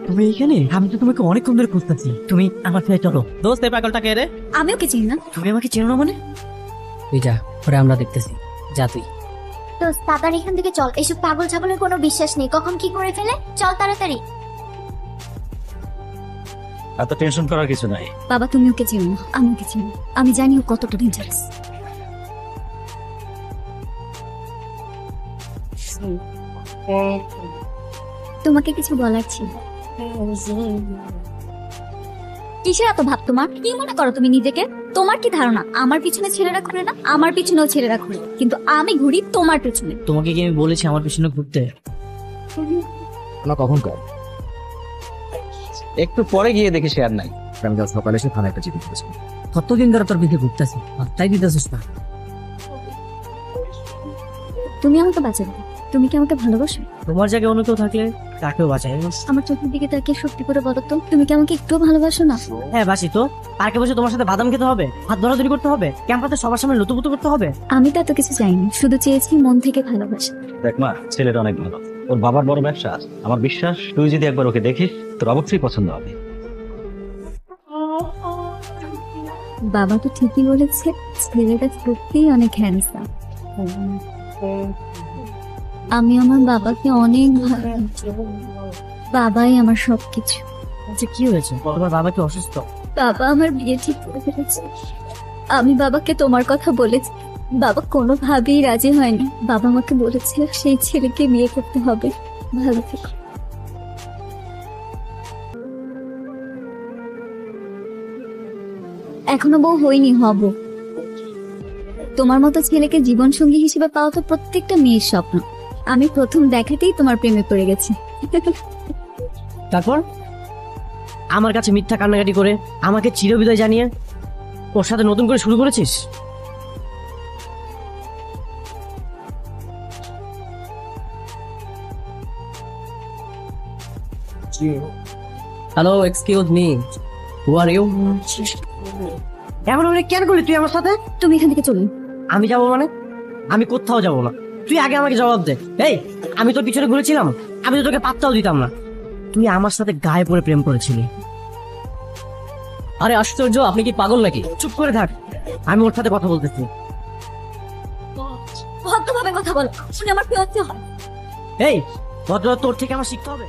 তুমি এখানে? আমি তো তোমাকে অনেকক্ষণ ধরে খুঁজতেছি। তুমি আমার সাথে চলো। দোস্ত এই পাগলটা কে রে? আমি ওকে চিনি না। তুমি আমাকে চেনো না মানে? তুই যা, পরে আমরা দেখতেছি। যা তুই। তো তাড়াতাড়ি এখান থেকে চল, এসব পাগল ছাগলের কোনো বিশ্বাস নেই, কখন কি করে ফেলে। চল তাড়াতাড়ি। এত টেনশন করার কিছু নাই। বাবা তুমি ওকে চিনো না, আমি ওকে চিনি। আমি জানি ও কতটা ডেঞ্জারাস। তোমাকে কিছু বলার ছিল। কিসের এত ভাব তোমার? কি মনে করো তুমি নিজেকে? তোমার কি ধারণা আমার পিছনে ছেলেরা ঘুরে না? আমার পিছনেও ছেলেরা ঘুরে, কিন্তু আমি ঘুরি তোমার পিছনে। তোমাকে কি আমি বলেছি আমার পিছনে ঘুরতে? না, কখন কর? একটু পরে গিয়ে দেখি সে আর নাই। আমি কাল সকালে এসে থানায় একটা চিঠি করেছি। কতদিন ধরে তোর পিঠে ঘুরতেছি, তাই দিতেছিস না? তুমি আমাকে বাঁচাবে? তুমি কি আমাকে ভালোবাসো? তোমার জায়গায় অন্য কেউ থাকলে তাকেও বাঁচাই। আমার চোখের দিকে তাকিয়ে সত্যি করে বলো তো, তুমি কি আমাকে একটু ভালোবাসো না? হ্যাঁ বাসি তো। পার্কে বসে তোমার সাথে বাদাম খেতে হবে, হাত ধরাধরি করতে হবে, ক্যাম্পাসে সবার সামনে লুতুপুতু করতে হবে। আমি তো এত কিছু চাইনি, শুধু চেয়েছি মন থেকে ভালোবাসা। দেখ মা, ছেলেটা অনেক ভালো, ওর বাবার বড় ব্যবসা আছে। আমার বিশ্বাস তুই যদি একবার ওকে দেখিস তোর অবশ্যই পছন্দ হবে। বাবা তো ঠিকই বলেছে, ছেলেটা সত্যিই অনেক হ্যান্ডসাম। আমি আমার বাবাকে অনেক ভালোবাসি। বাবাই আমার সবকিছু। আচ্ছা কি হয়েছে? তোমার বাবা কি অসুস্থ? বাবা আমার বিয়ে ঠিক করে ফেলেছে। আমি বাবাকে তোমার কথা বলেছি, বাবা কোনোভাবেই রাজি হয়নি। বাবা আমাকে বলেছে সেই ছেলেকে বিয়ে করতে হবে। ভালো থেকো। এখনো বউ হয়নি, হব। তোমার মতো ছেলেকে জীবন সঙ্গী হিসেবে পাওয়া তো প্রত্যেকটা মেয়ের স্বপ্ন। আমি প্রথম দেখাতেই তোমার প্রেমে পড়ে গেছি। তারপর আমার কাছে মিথ্যা কান্নাকাটি করে আমাকে চিরবিদায় জানিয়ে ওর সাথে নতুন করে শুরু করেছিস? Hello, excuse me, who are you? এখন অনেক কেন করলি তুই আমার সাথে? তুমি এখান থেকে চলুন। আমি যাবো মানে? আমি কোথাও যাবো না। তুই আগে আমাকে জবাব দে। এই, আমি তোর পিছনে ঘুরেছিলাম? আমি তো তোকে পাত্তাও দিতাম না। তুই আমার সাথে গায়ে পড়ে প্রেম করেছিলি। আরে আশ্চর্য, আপনি কি পাগল নাকি? চুপ করে থাক, আমি ওর সাথে কথা বলতেছি। ভদ্রভাবে কথা বলো, শুনে আমার কি হচ্ছে হয়। এই ভদ্র, তোর থেকে আমার শিখতে হবে।